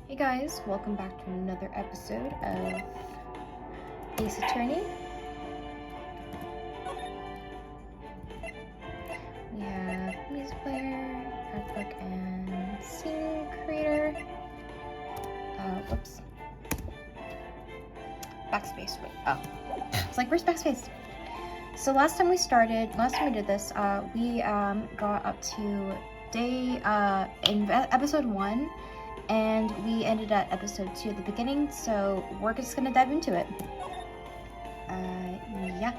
Hey guys, welcome back to another episode of Ace Attorney. We have music player, art book, and scene creator. Whoops. Backspace, wait, oh. It's like, where's backspace? So last time we did this, we got up to in episode 1, and we ended at episode 2 at the beginning, so we're just gonna dive into it. Yeah.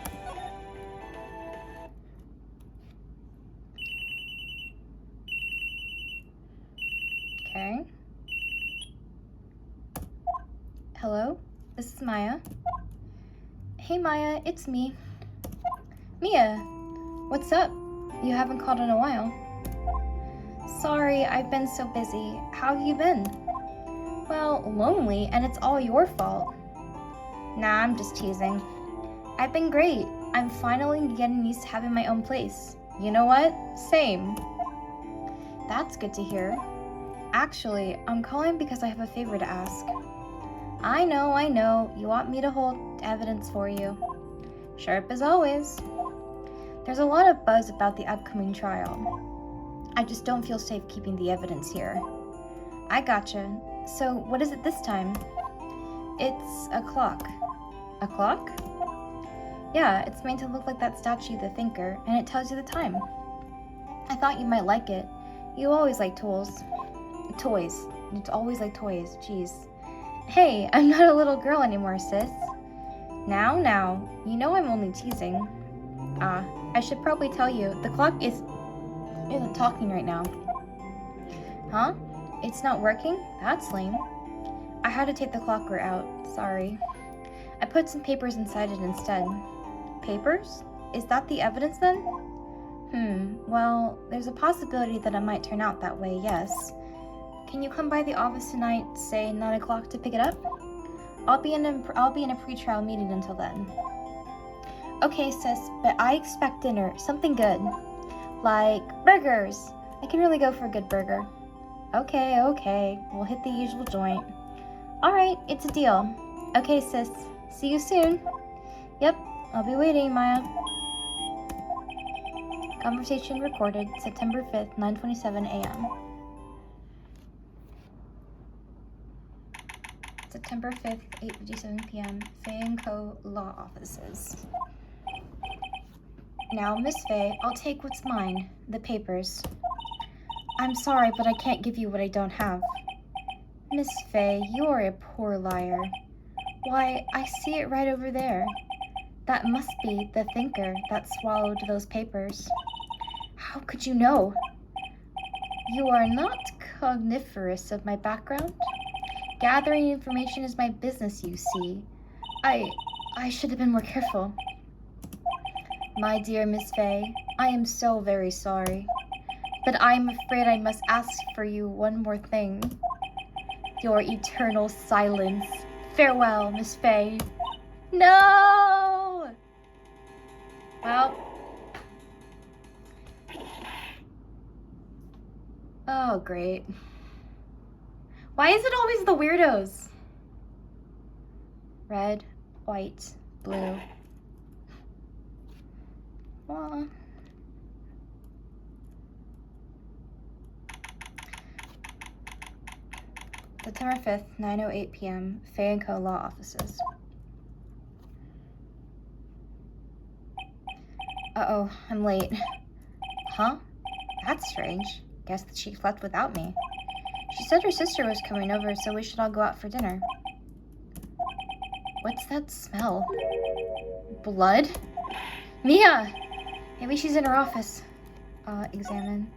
Okay. Hello, this is Maya. Hey Maya, it's me. Mia, what's up? You haven't called in a while. Sorry, I've been so busy. How have you been? Well, lonely, and it's all your fault. Nah, I'm just teasing. I've been great. I'm finally getting used to having my own place. You know what? Same. That's good to hear. Actually, I'm calling because I have a favor to ask. I know. You want me to hold evidence for you. Sharp as always. There's a lot of buzz about the upcoming trial. I just don't feel safe keeping the evidence here. I gotcha. So, what is it this time? It's a clock. A clock? Yeah, it's made to look like that statue, the Thinker, and it tells you the time. I thought you might like it. You always like toys. It's always like toys, jeez. Hey, I'm not a little girl anymore, sis. Now, you know I'm only teasing. I should probably tell you, the clock isn't talking right now. Huh? It's not working? That's lame. I had to take the clocker out, sorry. I put some papers inside it instead. Papers? Is that the evidence then? Well, there's a possibility that it might turn out that way, yes. Can you come by the office tonight, say 9 o'clock, to pick it up? I'll be in a pre-trial meeting until then. Okay, sis, but I expect dinner, something good. Like burgers. I can really go for a good burger. Okay, we'll hit the usual joint. Alright, it's a deal. Okay, sis, see you soon. Yep, I'll be waiting, Maya. Conversation recorded September 5th, 9:27 a.m. September 5th, 8:57 p.m. Faye & Co. Law Offices. Now, Miss Faye, I'll take what's mine, the papers. I'm sorry, but I can't give you what I don't have. Miss Faye, you're a poor liar. Why, I see it right over there. That must be the Thinker that swallowed those papers. How could you know? You are not cogniferous of my background. Gathering information is my business, you see. I should have been more careful. My dear Miss Faye, I am so very sorry. But I am afraid I must ask for you one more thing. Your eternal silence. Farewell, Miss Faye. No! Well. Oh, great. Why is it always the weirdos? Red, white, blue. Aw. September 5th, 9:08 p.m., Faye & Co. Law Offices. Uh-oh, I'm late. Huh? That's strange. Guess that she left without me. She said her sister was coming over, so we should all go out for dinner. What's that smell? Blood? Mia! Maybe she's in her office. Examine.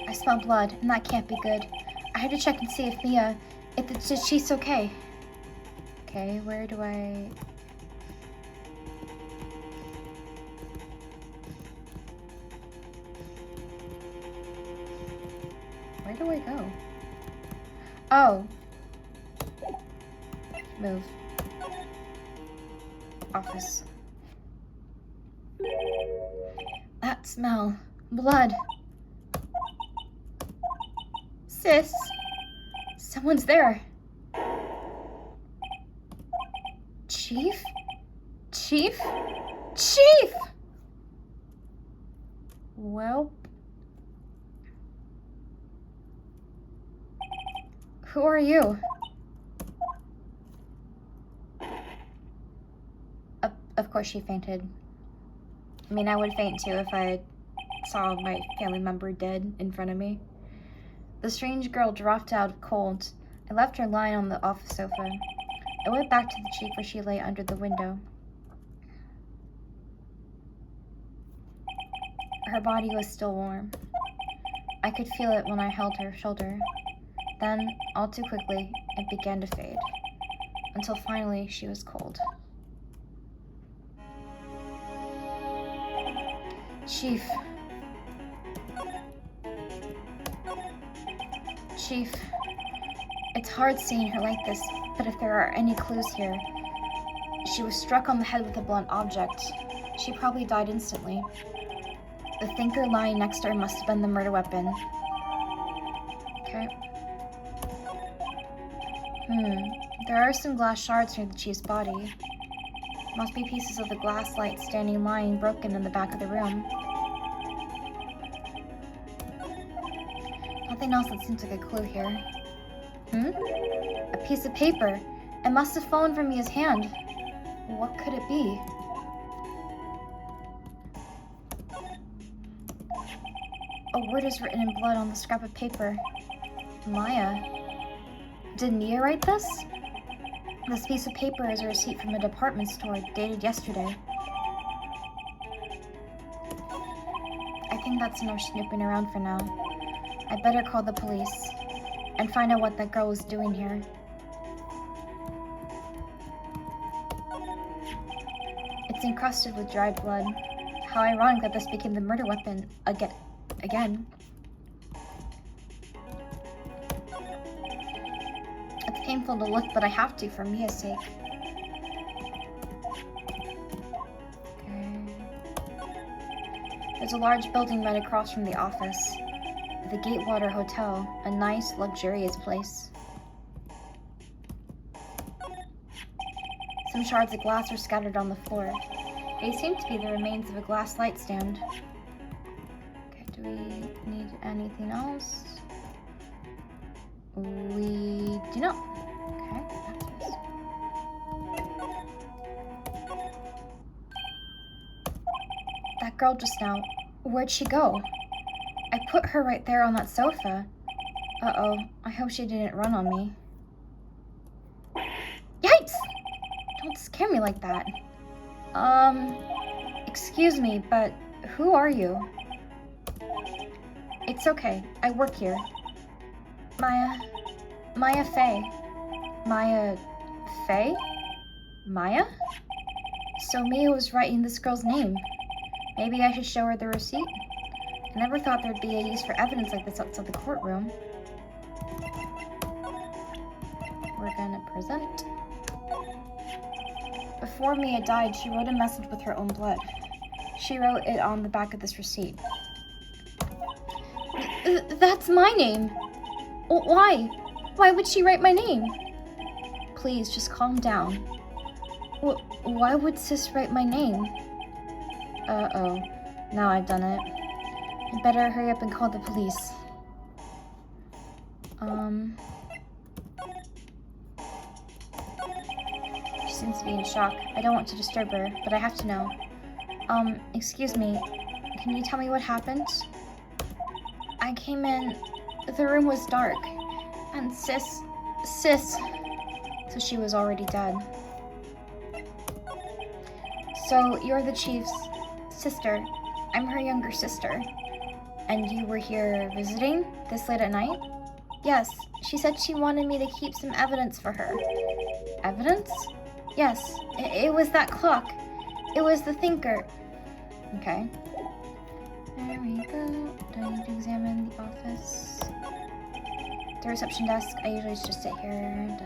I smell blood, and that can't be good. I have to check and see if she's okay. Okay, where do I... Where do I go? Oh. Move. office. That smell. Blood. Sis. Someone's there. Chief? Chief? Chief! Well... Who are you? Of course she fainted. I mean, I would faint too if I saw my family member dead in front of me. The strange girl dropped out cold. I left her lying on the office sofa. I went back to the chief where she lay under the window. Her body was still warm. I could feel it when I held her shoulder. Then, all too quickly, it began to fade, until finally she was cold. Chief. Chief, it's hard seeing her like this, but if there are any clues here, she was struck on the head with a blunt object. She probably died instantly. The thinker lying next to her must have been the murder weapon. Okay. There are some glass shards near the chief's body. Must be pieces of the glass light standing lying broken in the back of the room. Nothing else that seems like a clue here. A piece of paper. It must have fallen from Mia's hand. What could it be? A word is written in blood on the scrap of paper. Maya. Did Mia write this? This piece of paper is a receipt from a department store dated yesterday. I think that's enough snooping around for now. I better call the police and find out what that girl was doing here. It's encrusted with dried blood. How ironic that this became the murder weapon again. It's painful to look, but I have to for Mia's sake. Okay. There's a large building right across from the office. The Gatewater Hotel, a nice, luxurious place. Some shards of glass are scattered on the floor. They seem to be the remains of a glass light stand. Okay, do we need anything else? We do not. Okay, that's nice. That girl just now, where'd she go? I put her right there on that sofa. Uh-oh, I hope she didn't run on me. Yikes! Don't scare me like that. Excuse me, but who are you? It's okay, I work here. Maya Fey. Maya Fey? Maya? So Mia was writing this girl's name. Maybe I should show her the receipt? I never thought there'd be a use for evidence like this outside the courtroom. We're gonna present. Before Mia died, she wrote a message with her own blood. She wrote it on the back of this receipt. That's my name! Why? Why would she write my name? Please, just calm down. Why would Sis write my name? Uh-oh. Now I've done it. I better hurry up and call the police. She seems to be in shock. I don't want to disturb her, but I have to know. Excuse me. Can you tell me what happened? I came in. The room was dark. And Sis. So she was already dead. So you're the chief's sister. I'm her younger sister. And you were here visiting this late at night? Yes, she said she wanted me to keep some evidence for her. Evidence? Yes, it was that clock. It was the thinker. Okay. There we go. Do I need to examine the office? The reception desk. I usually just sit here.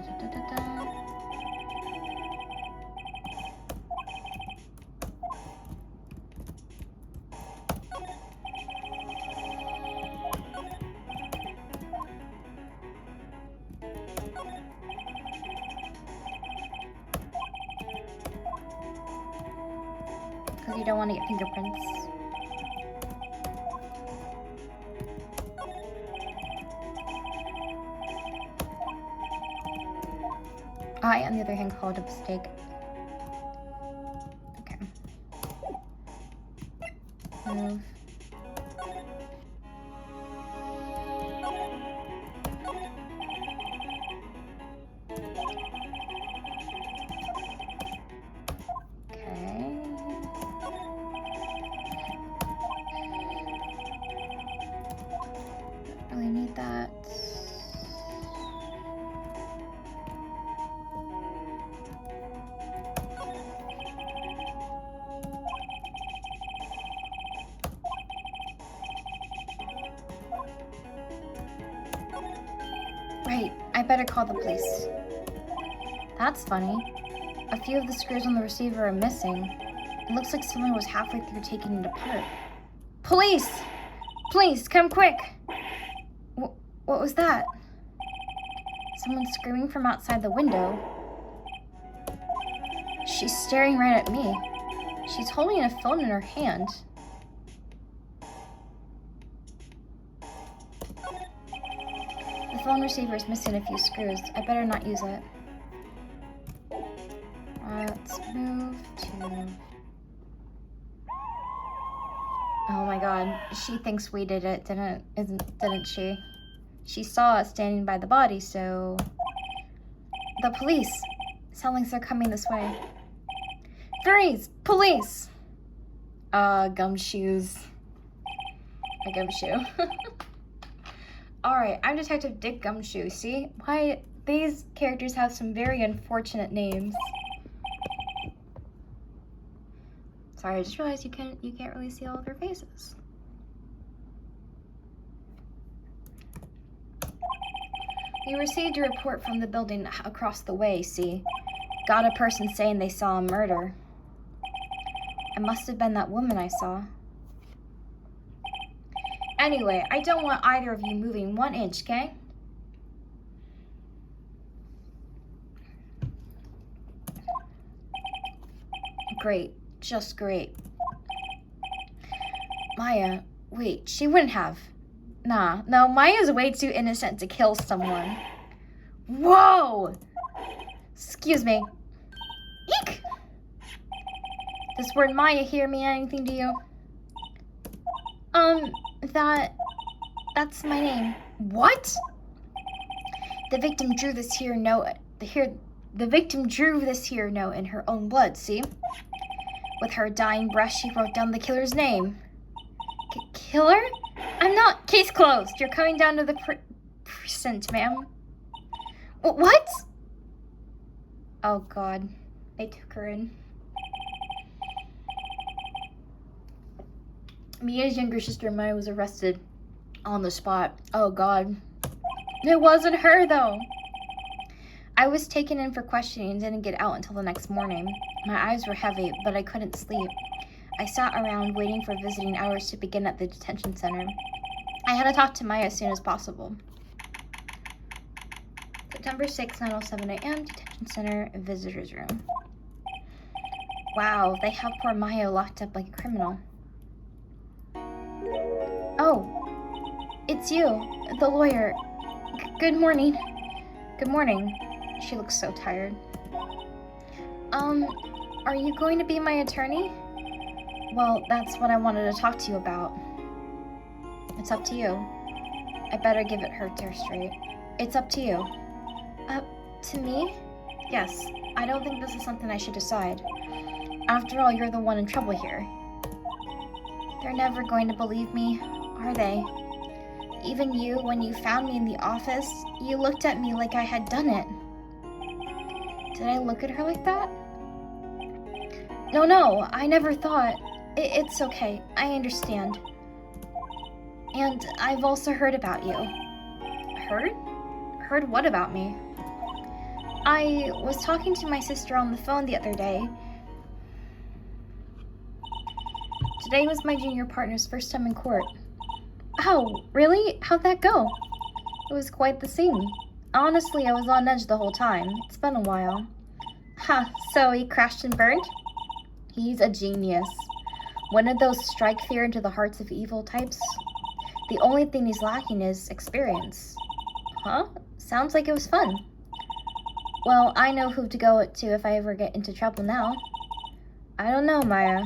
because you don't want to get fingerprints. I, on the other hand, called it a mistake. Okay. Move. Really need that. Right, I better call the police. That's funny. A few of the screws on the receiver are missing. It looks like someone was halfway through taking it apart. Police! Please, come quick! What was that? Someone screaming from outside the window. She's staring right at me. She's holding a phone in her hand. The phone receiver is missing a few screws. I better not use it. Let's move to... Oh my god, she thinks we did it, didn't she? She saw us standing by the body, so... The police! Sounds like they're coming this way. Freeze! Police! Gumshoes. A gumshoe. Alright, I'm Detective Dick Gumshoe. See? Why, these characters have some very unfortunate names. Sorry, I just realized you can't really see all of their faces. We received a report from the building across the way, see? Got a person saying they saw a murder. It must have been that woman I saw. Anyway, I don't want either of you moving 1 inch, okay? Great. Just great. Maya, wait, she wouldn't have. Nah, no, Maya's way too innocent to kill someone. Whoa! Excuse me. Eek! Does word Maya here mean anything to you? That's my name. What? The victim drew this here note. The victim drew this here note in her own blood, see? With her dying breath, she wrote down the killer's name. Killer? I'm not. Case closed. You're coming down to the precinct, ma'am. What? Oh, God. They took her in. Mia's younger sister, Maya, was arrested on the spot. Oh, God. It wasn't her, though. I was taken in for questioning and didn't get out until the next morning. My eyes were heavy, but I couldn't sleep. I sat around waiting for visiting hours to begin at the detention center. I had to talk to Maya as soon as possible. September 6, 9:07 a.m., detention center, visitor's room. Wow, they have poor Maya locked up like a criminal. Oh, it's you, the lawyer. Good morning. Good morning. She looks so tired. Are you going to be my attorney? Well, that's what I wanted to talk to you about. It's up to you. I better give it her to her straight. It's up to you. To me? Yes, I don't think this is something I should decide. After all, you're the one in trouble here. They're never going to believe me, are they? Even you, when you found me in the office, you looked at me like I had done it. Did I look at her like that? No, I never thought. It's okay, I understand. And I've also heard about you. Heard? Heard what about me? I was talking to my sister on the phone the other day. Today was my junior partner's first time in court. Oh, really? How'd that go? It was quite the scene. Honestly, I was on edge the whole time. It's been a while. So he crashed and burned? He's a genius. One of those strike fear into the hearts of evil types? The only thing he's lacking is experience. Huh? Sounds like it was fun. Well, I know who to go to if I ever get into trouble now. I don't know, Maya.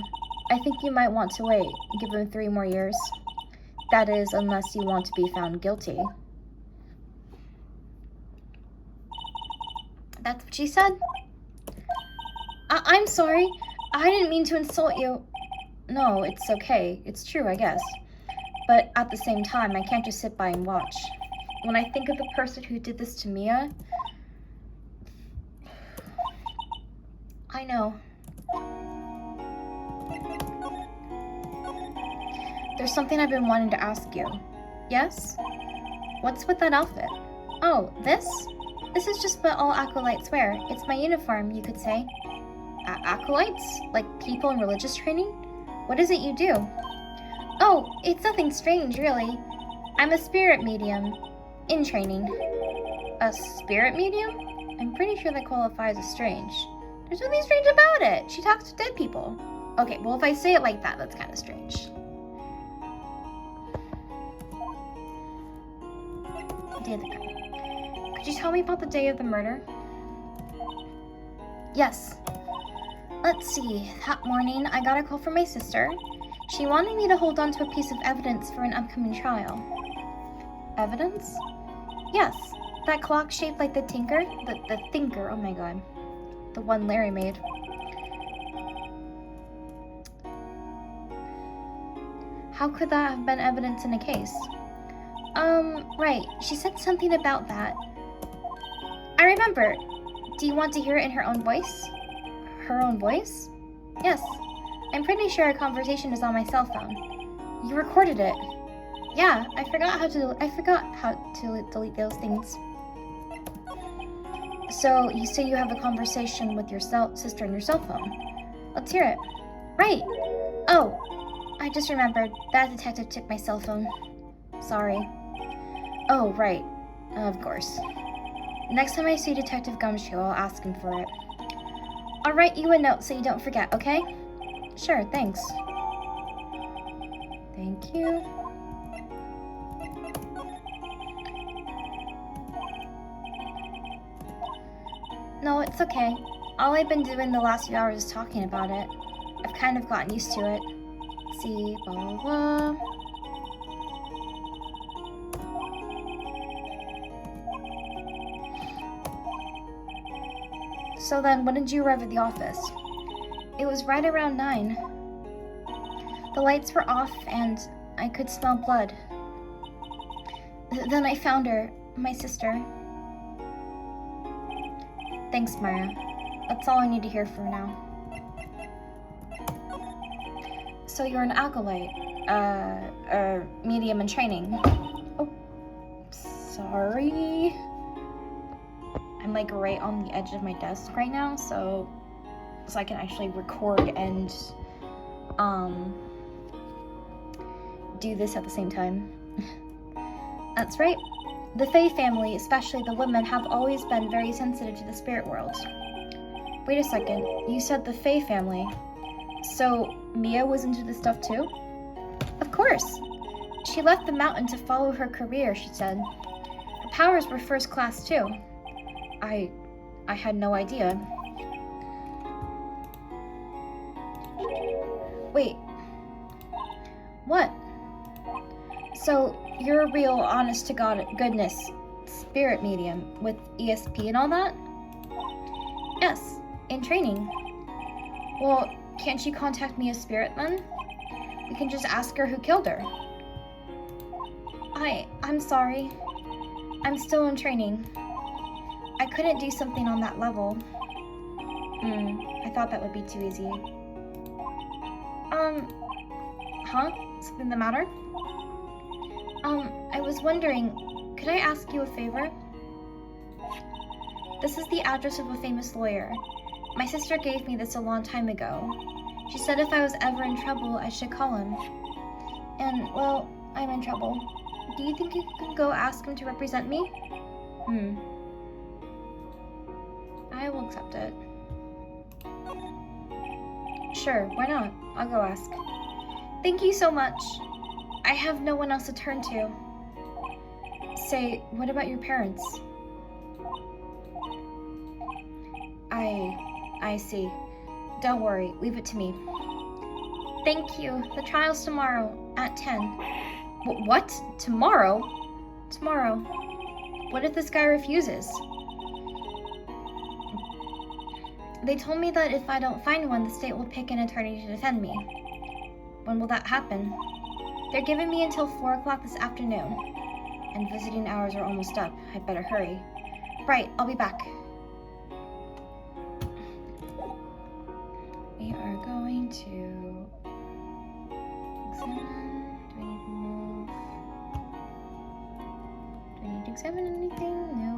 I think you might want to wait. Give him 3 more years. That is, unless you want to be found guilty. That's what she said? I'm sorry. I didn't mean to insult you. No, it's okay. It's true, I guess. But at the same time, I can't just sit by and watch. When I think of the person who did this to Mia... I know. There's something I've been wanting to ask you. Yes? What's with that outfit? Oh, this? This is just what all acolytes wear. It's my uniform, you could say. Acolytes? Like people in religious training? What is it you do? Oh, it's nothing strange, really. I'm a spirit medium. In training. A spirit medium? I'm pretty sure that qualifies as strange. There's nothing strange about it. She talks to dead people. Okay, well if I say it like that, that's kind of strange. Day of the crime. Could you tell me about the day of the murder? Yes. Let's see. That morning, I got a call from my sister. She wanted me to hold on to a piece of evidence for an upcoming trial. Evidence? Yes. That clock shaped like the tinker. The thinker, oh my god. The one Larry made. How could that have been evidence in a case? Right. She said something about that. I remember. Do you want to hear it in her own voice? Her own voice? Yes. I'm pretty sure our conversation is on my cell phone. You recorded it. Yeah, I forgot how to delete those things. So, you say you have a conversation with your sister on your cell phone. Let's hear it. Right. Oh, I just remembered. That detective took my cell phone. Sorry. Oh, right. Of course. Next time I see Detective Gumshoe, I'll ask him for it. I'll write you a note so you don't forget, okay? Sure, thanks. Thank you. No, it's okay. All I've been doing the last few hours is talking about it. I've kind of gotten used to it. See, blah, blah, blah. So then, when did you arrive at the office? It was right around 9. The lights were off and I could smell blood. Then I found her, my sister. Thanks, Maya. That's all I need to hear for now. So you're an acolyte, medium in training. Oh, sorry. I'm like right on the edge of my desk right now, so I can actually record and do this at the same time. That's right. The Fae family, especially the women, have always been very sensitive to the spirit world. Wait a second, you said the Fae family. So Mia was into this stuff too? Of course. She left the mountain to follow her career, she said. Her powers were first class too. I had no idea. Wait. What? So, you're a real honest-to-goodness spirit medium with ESP and all that? Yes, in training. Well, can't she contact me as spirit then? We can just ask her who killed her. I'm sorry. I'm still in training. I couldn't do something on that level. I thought that would be too easy. Huh? Something the matter? I was wondering, could I ask you a favor? This is the address of a famous lawyer. My sister gave me this a long time ago. She said if I was ever in trouble, I should call him. And, well, I'm in trouble. Do you think you can go ask him to represent me? I will accept it. Sure, why not? I'll go ask. Thank you so much. I have no one else to turn to. Say, what about your parents? I see. Don't worry, leave it to me. Thank you. The trial's tomorrow at 10. What? Tomorrow? Tomorrow. What if this guy refuses? They told me that if I don't find one, the state will pick an attorney to defend me. When will that happen? They're giving me until 4 o'clock this afternoon. And visiting hours are almost up. I'd better hurry. Right, I'll be back. We are going to examine. Do we need to move? Do we need to examine anything? No.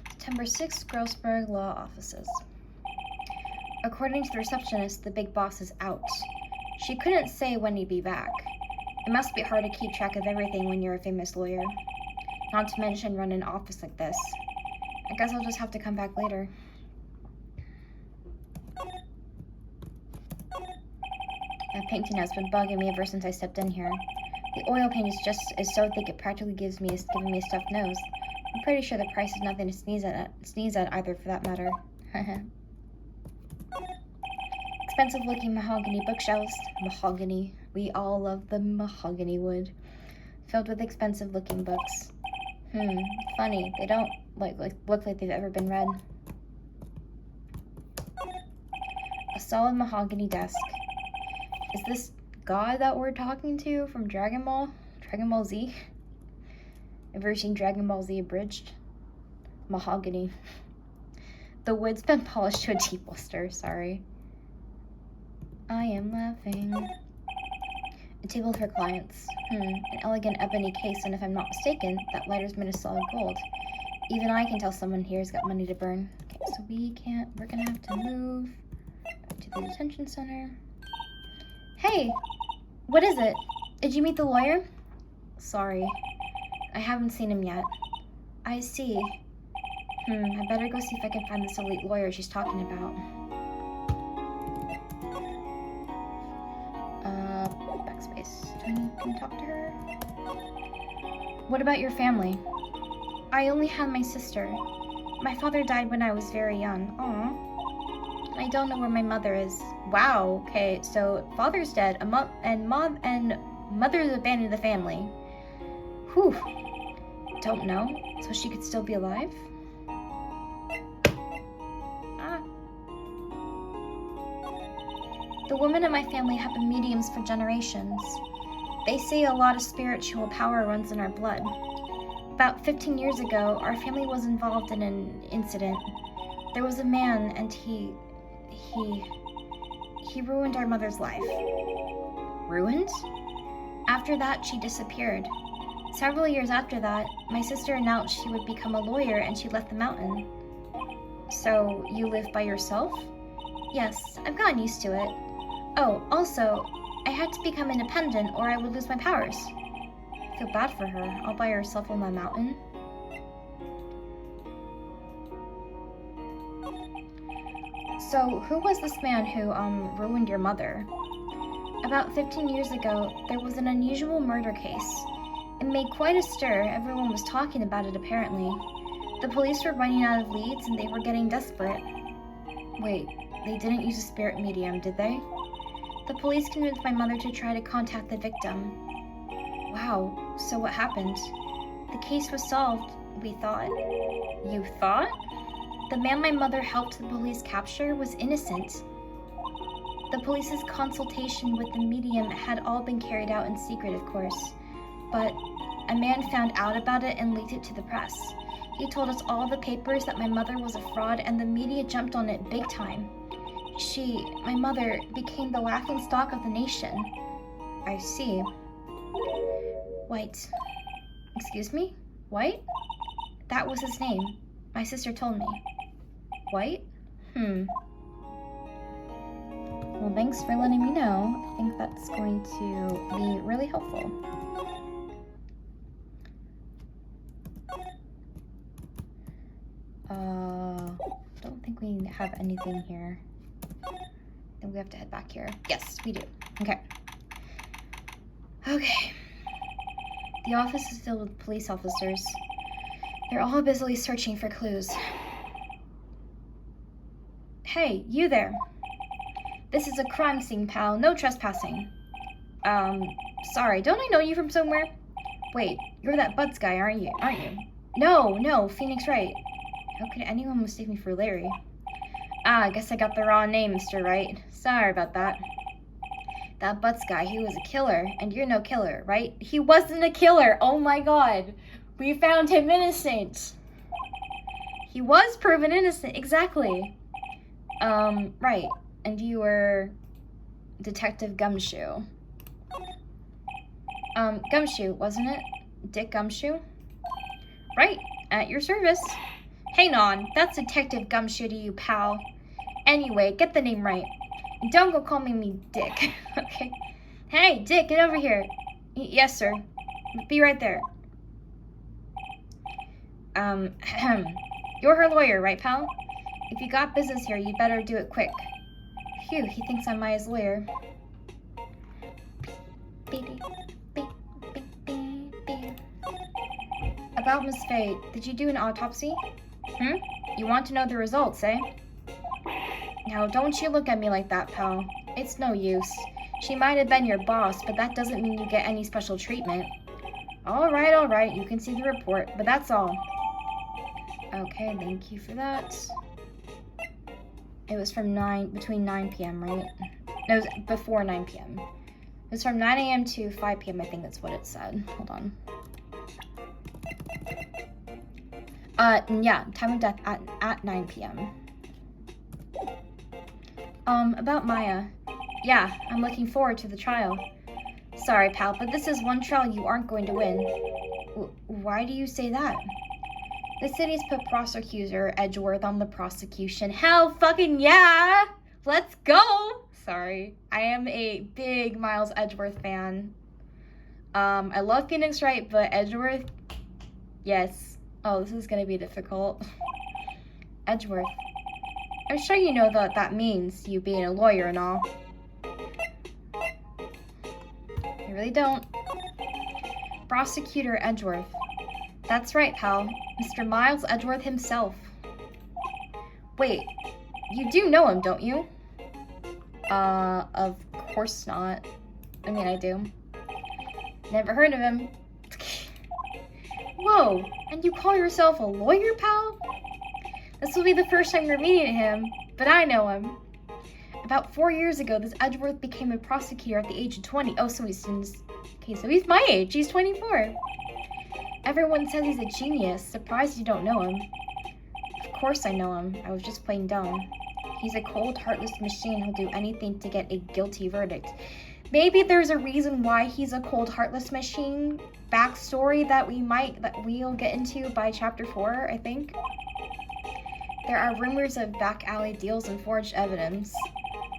September 6th, Grossberg Law Offices. According to the receptionist, the big boss is out. She couldn't say when he'd be back. It must be hard to keep track of everything when you're a famous lawyer. Not to mention run an office like this. I guess I'll just have to come back later. That painting has been bugging me ever since I stepped in here. The oil paint is so thick it practically gives me a stuffed nose. I'm pretty sure the price is nothing to sneeze at either, for that matter. Expensive looking mahogany bookshelves. Mahogany. We all love the mahogany wood. Filled with expensive looking books. Funny. They don't look like they've ever been read. A solid mahogany desk. Is this God that we're talking to from Dragon Ball? Dragon Ball Z? Ever seen Dragon Ball Z abridged? Mahogany. The wood's been polished to a deep luster, sorry. I am laughing. A table for clients. An elegant ebony case, and if I'm not mistaken, that lighter's made of solid gold. Even I can tell someone here's got money to burn. Okay, so we're gonna have to move to the detention center. Hey! What is it? Did you meet the lawyer? Sorry. I haven't seen him yet. I see. I better go see if I can find this elite lawyer she's talking about. Backspace. Can you talk to her? What about your family? I only had my sister. My father died when I was very young. Aw. I don't know where my mother is. Wow, okay, so father's dead, mother's abandoned the family. Whew. Don't know. So she could still be alive? The women in my family have been mediums for generations. They say a lot of spiritual power runs in our blood. About 15 years ago, our family was involved in an incident. There was a man, and he ruined our mother's life. Ruined? After that, she disappeared. Several years after that, my sister announced she would become a lawyer, and she left the mountain. So, you live by yourself? Yes, I've gotten used to it. Oh, also, I had to become independent or I would lose my powers. I feel bad for her, all by herself on the mountain. So, who was this man who, ruined your mother? About 15 years ago, there was an unusual murder case. It made quite a stir. Everyone was talking about it, apparently. The police were running out of leads and they were getting desperate. Wait, they didn't use a spirit medium, did they? The police convinced my mother to try to contact the victim. Wow, so what happened? The case was solved, we thought. You thought? The man my mother helped the police capture was innocent. The police's consultation with the medium had all been carried out in secret, of course. But a man found out about it and leaked it to the press. He told us all the papers that my mother was a fraud, and the media jumped on it big time. My mother, became the laughingstock of the nation. I see. White. Excuse me? White? That was his name. My sister told me. White? Well, thanks for letting me know. I think that's going to be really helpful. Don't think we have anything here. Then we have to head back here. Yes, we do. Okay. Okay. The office is filled with police officers. They're all busily searching for clues. Hey, you there. This is a crime scene, pal. No trespassing. Sorry, don't I know you from somewhere? Wait, you're that Butts guy, aren't you? No, Phoenix Wright. How could anyone mistake me for Larry? I guess I got the wrong name, Mr. Wright. Sorry about that. That Butts guy, he was a killer, and you're no killer, right? He wasn't a killer! Oh my god! We found him innocent! He was proven innocent, exactly. Right. And you were Detective Gumshoe. Gumshoe, wasn't it? Dick Gumshoe? Right, at your service. Hey, Non, that's Detective Gumshoe to you, pal. Anyway, get the name right. Don't go calling me Dick, okay? Hey, Dick, get over here. Yes, sir. Be right there. You're her lawyer, right, pal? If you got business here, you better do it quick. Phew, he thinks I'm Maya's lawyer. About Miss Faye, did you do an autopsy? You want to know the results, eh? Now, don't you look at me like that, pal. It's no use. She might have been your boss, but that doesn't mean you get any special treatment. All right, you can see the report, but that's all. Okay, thank you for that. It was from between 9 p.m., right? No, it was before 9 p.m. It was from 9 a.m. to 5 p.m., I think that's what it said. Hold on. Yeah, time of death at 9 p.m. About Maya. Yeah, I'm looking forward to the trial. Sorry, pal, but this is one trial you aren't going to win. Why do you say that? The city's put prosecutor Edgeworth on the prosecution. Hell fucking yeah! Let's go! Sorry. I am a big Miles Edgeworth fan. I love Phoenix Wright, but Edgeworth, yes. Oh, this is gonna be difficult. Edgeworth. I'm sure you know what that means, you being a lawyer and all. I really don't. Prosecutor Edgeworth. That's right, pal. Mr. Miles Edgeworth himself. Wait, you do know him, don't you? Of course not. I mean, I do. Never heard of him. Whoa, and you call yourself a lawyer, pal? This will be the first time you're meeting him, but I know him. About 4 years ago, this Edgeworth became a prosecutor at the age of 20. Oh, so he's my age. He's 24. Everyone says he's a genius. Surprised you don't know him. Of course I know him. I was just playing dumb. He's a cold, heartless machine who'll do anything to get a guilty verdict. Maybe there's a reason why he's a cold, heartless machine. Backstory that we'll get into by chapter 4, I think. There are rumors of back alley deals and forged evidence.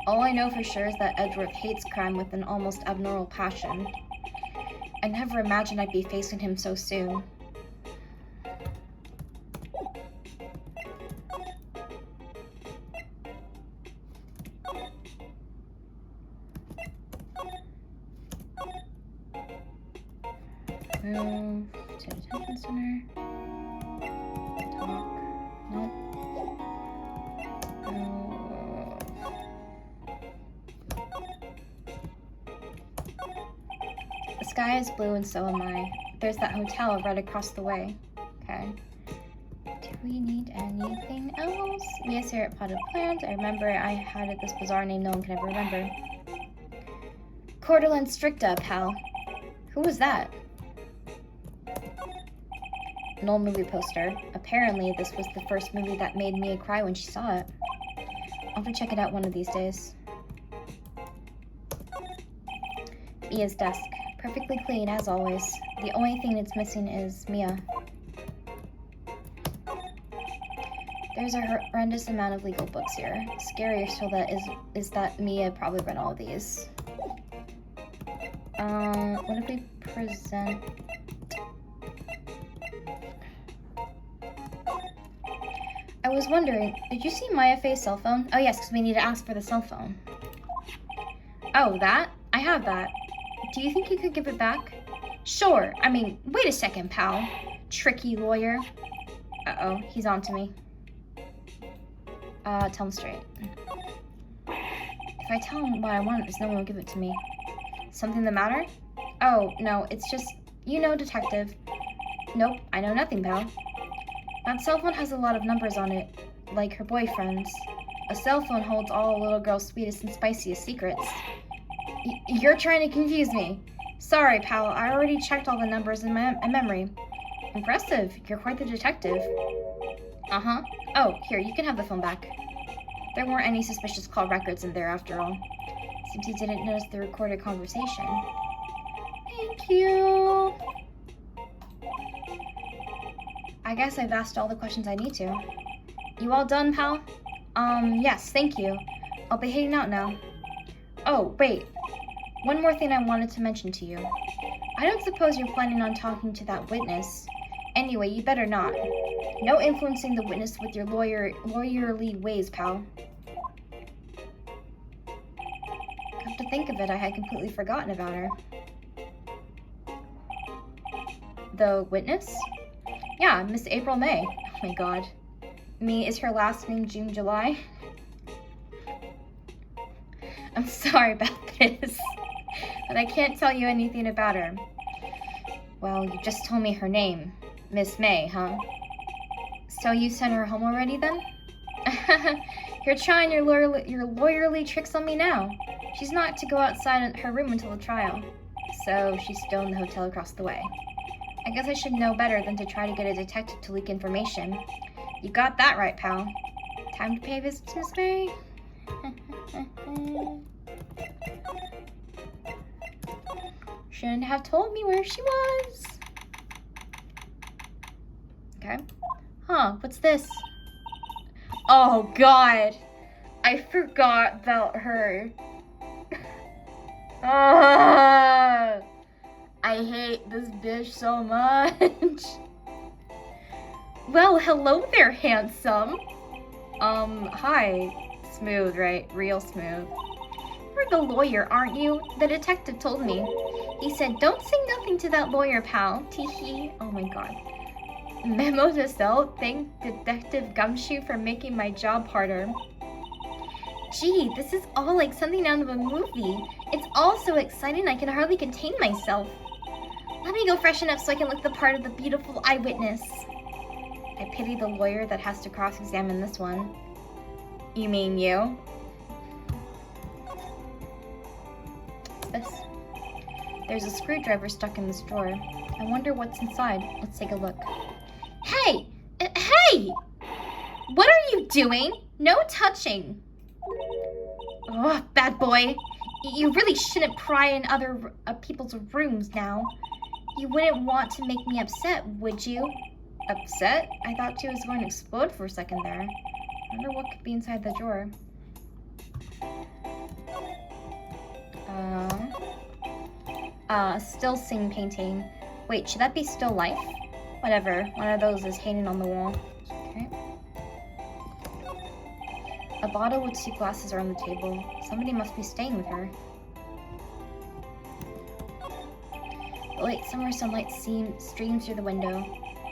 All I know for sure is that Edgeworth hates crime with an almost abnormal passion. I never imagined I'd be facing him so soon. Move to detention center. Talk. Nope. Move. The sky is blue and so am I. There's that hotel right across the way. Okay. Do we need anything else? Mia's here at Potted Plant. I remember I had this bizarre name no one can ever remember. Cordeline Stricta, pal. Who was that? An old movie poster. Apparently, this was the first movie that made Mia cry when she saw it. I'll have to check it out one of these days. Mia's desk. Perfectly clean, as always. The only thing it's missing is Mia. There's a horrendous amount of legal books here. Scarier still is that Mia probably read all of these. What if we present... I was wondering, did you see Maya Faye's cell phone? Oh yes, because we need to ask for the cell phone. Oh, that? I have that. Do you think you could give it back? Sure. I mean, wait a second, pal. Tricky lawyer. Uh-oh, he's on to me. Tell him straight. If I tell him what I want, no one will give it to me. Something the matter? Oh, no, it's just, you know, detective. Nope, I know nothing, pal. That cell phone has a lot of numbers on it, like her boyfriend's. A cell phone holds all a little girl's sweetest and spiciest secrets. You're trying to confuse me. Sorry, pal, I already checked all the numbers in my memory. Impressive, you're quite the detective. Uh-huh. Oh, here, you can have the phone back. There weren't any suspicious call records in there after all. Seems he didn't notice the recorded conversation. Thank you. I guess I've asked all the questions I need to. You all done, pal? Yes, thank you. I'll be heading out now. Oh, wait. One more thing I wanted to mention to you. I don't suppose you're planning on talking to that witness. Anyway, you better not. No influencing the witness with your lawyerly ways, pal. Come to think of it, I had completely forgotten about her. The witness? Yeah, Miss April May. Oh my god. Me, is her last name June July? I'm sorry about this, but I can't tell you anything about her. Well, you just told me her name. Miss May, huh? So you sent her home already then? You're trying your lawyerly tricks on me now. She's not to go outside her room until the trial. So she's still in the hotel across the way. I guess I should know better than to try to get a detective to leak information. You got that right, pal. Time to pay a visit to Miss May? Shouldn't have told me where she was. Okay. Huh, what's this? Oh, God. I forgot about her. I hate this bitch so much. Well, hello there, handsome. Hi. Smooth, right? Real smooth. You're the lawyer, aren't you? The detective told me. He said, don't say nothing to that lawyer, pal. Tee-hee. Oh my god. Memo to self. Thank Detective Gumshoe for making my job harder. Gee, this is all like something out of a movie. It's all so exciting I can hardly contain myself. Let me go freshen up so I can look the part of the beautiful eyewitness. I pity the lawyer that has to cross-examine this one. You mean you? What's this? There's a screwdriver stuck in this drawer. I wonder what's inside. Let's take a look. Hey! Hey! What are you doing? No touching. Oh, bad boy. You really shouldn't pry in other people's rooms now. You wouldn't want to make me upset, would you? Upset? I thought she was going to explode for a second there. I wonder what could be inside the drawer. Still Sing painting. Wait, should that be Still Life? Whatever, one of those is hanging on the wall. Okay. A bottle with 2 glasses are on the table. Somebody must be staying with her. The late summer sunlight streams through the window.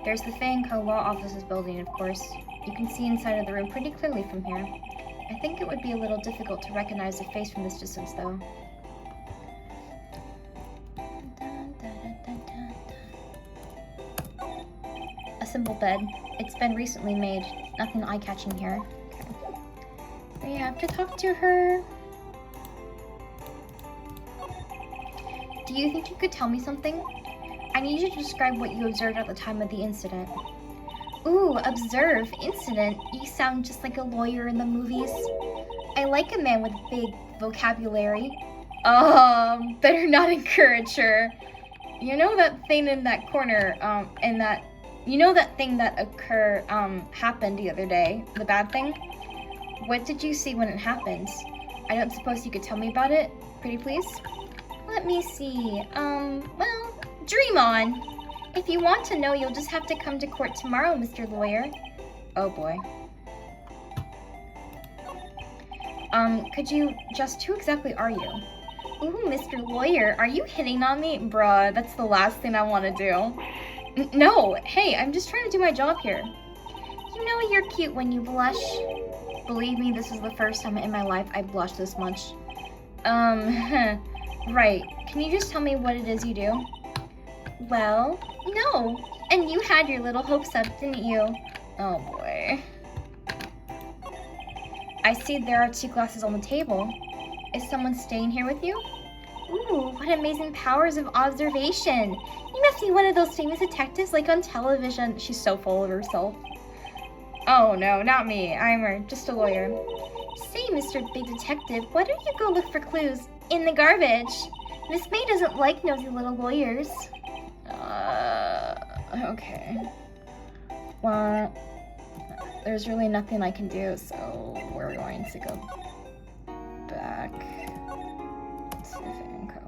There's the Fang Co. Law Offices building, of course. You can see inside of the room pretty clearly from here. I think it would be a little difficult to recognize the face from this distance, though. A simple bed. It's been recently made. Nothing eye-catching here. Okay. We have to talk to her. Do you think you could tell me something? I need you to describe what you observed at the time of the incident. Ooh, observe, incident. You sound just like a lawyer in the movies. I like a man with big vocabulary. Better not encourage her. You know that thing in that corner, in that You know that thing that happened the other day, the bad thing? What did you see when it happened? I don't suppose you could tell me about it, pretty please? Let me see, well, dream on. If you want to know, you'll just have to come to court tomorrow, Mr. Lawyer. Oh boy. Who exactly are you? Ooh, Mr. Lawyer, are you hitting on me? Bruh, that's the last thing I want to do. No, hey, I'm just trying to do my job here. You know you're cute when you blush. Believe me, this is the first time in my life I've blushed this much. Right. Can you just tell me what it is you do? Well, no. And you had your little hopes up, didn't you? Oh boy. I see there are 2 glasses on the table. Is someone staying here with you? Ooh, what amazing powers of observation. You must be one of those famous detectives like on television. She's so full of herself. Oh no, not me. I'm just a lawyer. Say, Mr. Big Detective, why don't you go look for clues in the garbage? Miss May doesn't like nosy little lawyers. Okay. Well, there's really nothing I can do, so we're going to go back to Fanco.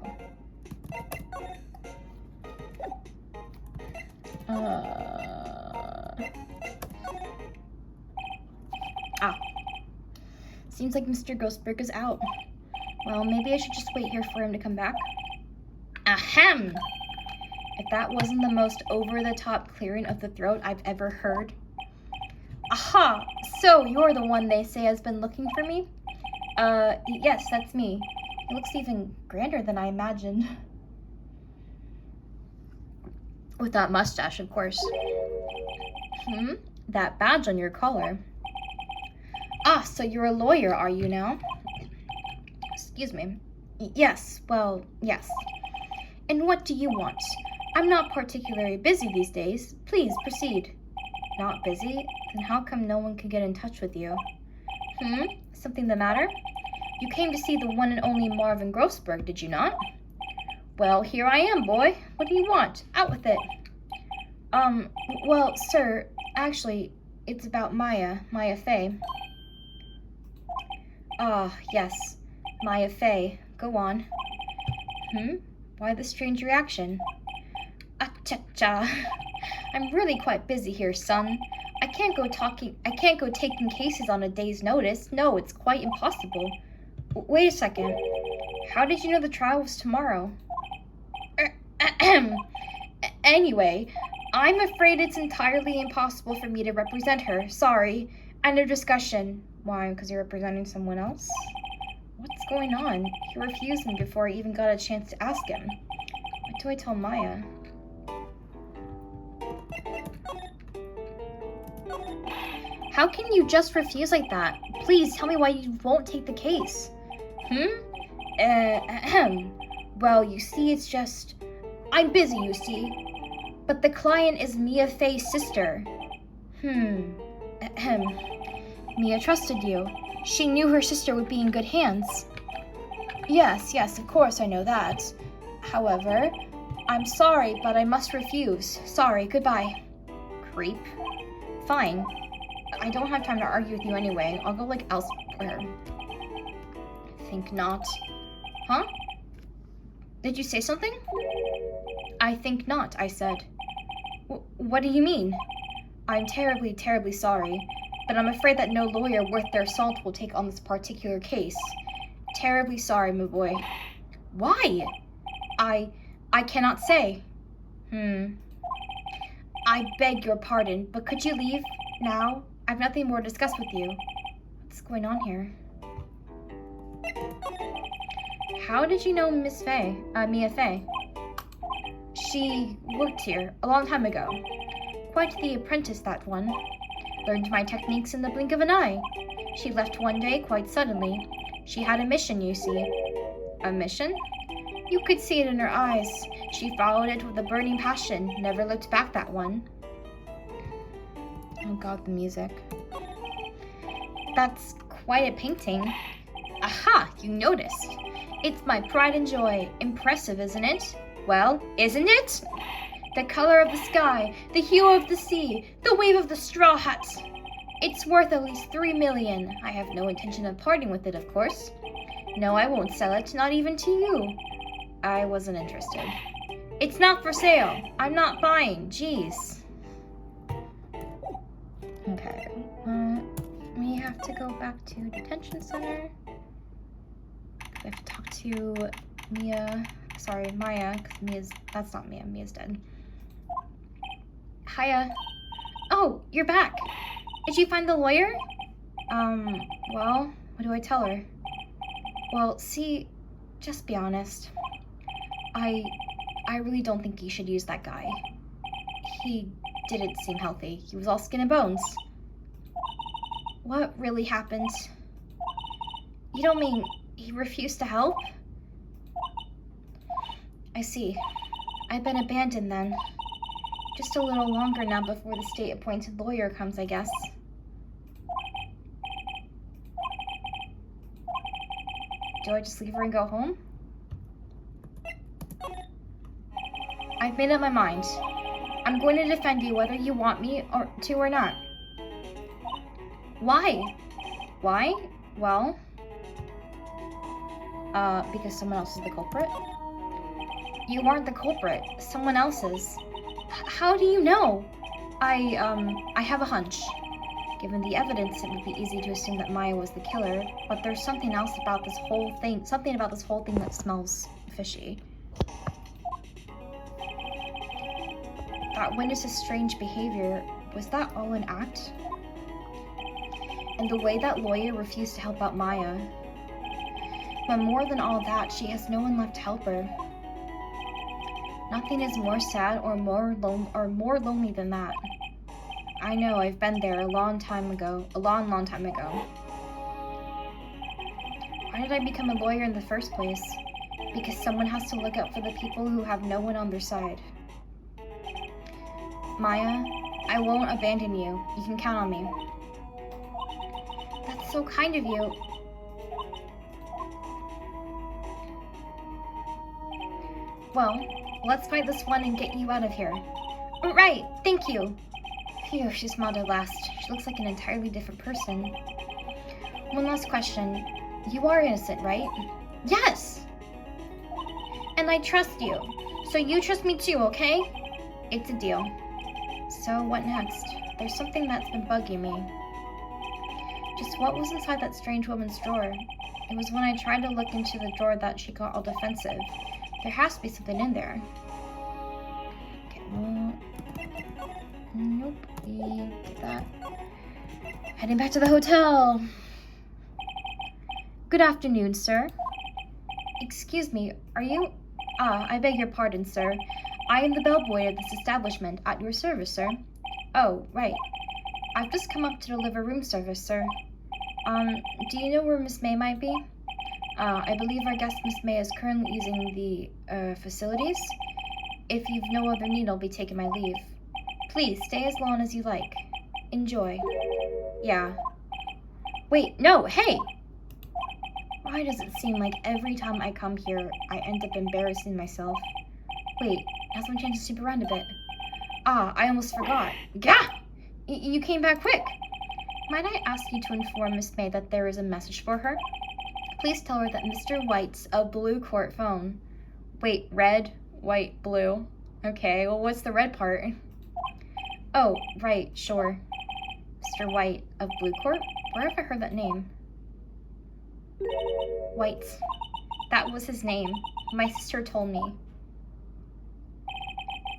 Seems like Mr. Ghostberg is out. Well, maybe I should just wait here for him to come back. Ahem! If that wasn't the most over-the-top clearing of the throat I've ever heard. Aha! So, you're the one they say has been looking for me? Yes, that's me. It looks even grander than I imagined. With that mustache, of course. That badge on your collar. Ah, so you're a lawyer, are you now? Excuse me. Yes, well, yes. And what do you want? I'm not particularly busy these days. Please, proceed. Not busy? Then how come no one could get in touch with you? Something the matter? You came to see the one and only Marvin Grossberg, did you not? Well, here I am, boy. What do you want? Out with it. Well, sir, actually, it's about Maya Fey. Ah, yes. Maya Fey. Go on. Why the strange reaction? Acha-cha. I'm really quite busy here, son. I can't go taking cases on a day's notice. No, it's quite impossible. Wait a second. How did you know the trial was tomorrow? Anyway, I'm afraid it's entirely impossible for me to represent her. Sorry. End of discussion. Why? Because you're representing someone else? What's going on? He refused me before I even got a chance to ask him. What do I tell Maya? How can you just refuse like that? Please tell me why you won't take the case. Well, you see, it's just... I'm busy, you see. But the client is Mia Fey's sister. Mia trusted you. She knew her sister would be in good hands. Yes, of course I know that. However, I'm sorry, but I must refuse. Sorry, goodbye. Creep. Fine. I don't have time to argue with you anyway. I'll go, elsewhere. Think not. Huh? Did you say something? I think not, I said. What do you mean? I'm terribly, terribly sorry, but I'm afraid that no lawyer worth their salt will take on this particular case. Terribly sorry, my boy. Why? I cannot say. I beg your pardon, but could you leave now? I've nothing more to discuss with you. What's going on here? How did you know Miss Fey, Mia Fey? She worked here a long time ago. Quite the apprentice, that one. Learned my techniques in the blink of an eye. She left one day quite suddenly. She had a mission, you see. A mission? You could see it in her eyes. She followed it with a burning passion, never looked back, that one. Oh god, the music. That's quite a painting. Aha, you noticed. It's my pride and joy. Impressive, isn't it? Well, isn't it? The color of the sky, the hue of the sea, the wave of the straw hat. It's worth at least 3 million. I have no intention of parting with it, of course. No, I won't sell it, not even to you. I wasn't interested. It's not for sale. I'm not buying. Jeez. Okay. We have to go back to detention center. I have to talk to Mia. Sorry, Maya, because that's not Mia. Mia's dead. Hiya. Oh, you're back. Did you find the lawyer? Well, what do I tell her? Well, see, just be honest. I really don't think you should use that guy. He didn't seem healthy. He was all skin and bones. What really happened? You don't mean he refused to help? I see. I've been abandoned then. Just a little longer now before the state-appointed lawyer comes, I guess. Do I just leave her and go home? I've made up my mind. I'm going to defend you whether you want me or not. Why? Why? Well, because someone else is the culprit? You aren't the culprit. Someone else is. How do you know? I have a hunch. Given the evidence, it would be easy to assume that Maya was the killer, but there's something else about this whole thing, that smells fishy. That witness's strange behavior, was that all an act? And the way that lawyer refused to help out Maya. But more than all that, she has no one left to help her. Nothing is more sad or more lonely than that. I know, I've been there a long time ago. Why did I become a lawyer in the first place? Because someone has to look out for the people who have no one on their side. Maya, I won't abandon you. You can count on me. That's so kind of you. Well, let's fight this one and get you out of here. Right, thank you. Phew, she smiled at last. She looks like an entirely different person. One last question. You are innocent, right? Yes! And I trust you. So you trust me too, okay? It's a deal. So what next? There's something that's been bugging me. Just what was inside that strange woman's drawer? It was when I tried to look into the drawer that she got all defensive. There has to be something in there. Okay, well, nope, we did that. Heading back to the hotel. Good afternoon, sir. Excuse me, are you? I beg your pardon, sir. I am the bellboy of this establishment, at your service, sir. Oh, right. I've just come up to deliver room service, sir. Do you know where Miss May might be? I believe our guest Miss May is currently using the, facilities. If you've no other need, I'll be taking my leave. Please, stay as long as you like. Enjoy. Yeah. Wait, no, hey! Why does it seem like every time I come here, I end up embarrassing myself? Wait, now's my chance to snoop around a bit. I almost forgot. Gah! You came back quick! Might I ask you to inform Miss May that there is a message for her? Please tell her that Mr. White's a Blue Court phone. Wait, red, white, blue. Okay, well what's the red part? Oh, right, sure. Mr. White of Blue Court? Where have I heard that name? White. That was his name. My sister told me.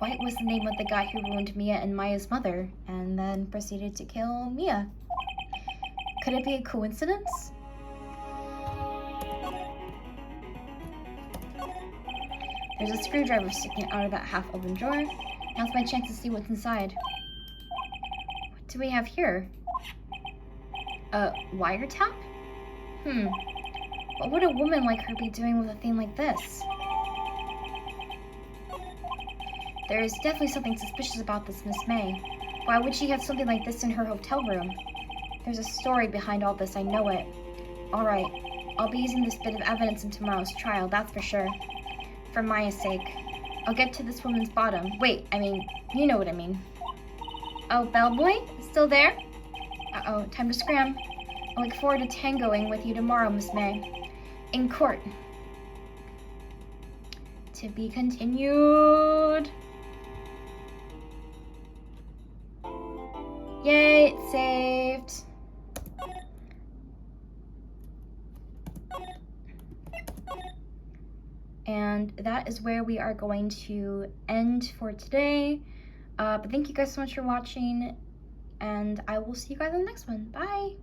White was the name of the guy who ruined Mia and Maya's mother, and then proceeded to kill Mia. Could it be a coincidence? There's a screwdriver sticking out of that half-open drawer. Now's my chance to see what's inside. What do we have here? A wiretap? What would a woman like her be doing with a thing like this? There is definitely something suspicious about this Miss May. Why would she have something like this in her hotel room? There's a story behind all this, I know it. Alright, I'll be using this bit of evidence in tomorrow's trial, that's for sure. For Maya's sake. I'll get to this woman's bottom. Wait, I mean, you know what I mean. Oh, bellboy? Still there? Uh-oh, time to scram. I look forward to tangoing with you tomorrow, Miss May. In court. To be continued. Yay, it's saved. And that is where we are going to end for today. But thank you guys so much for watching, and I will see you guys on the next one. Bye!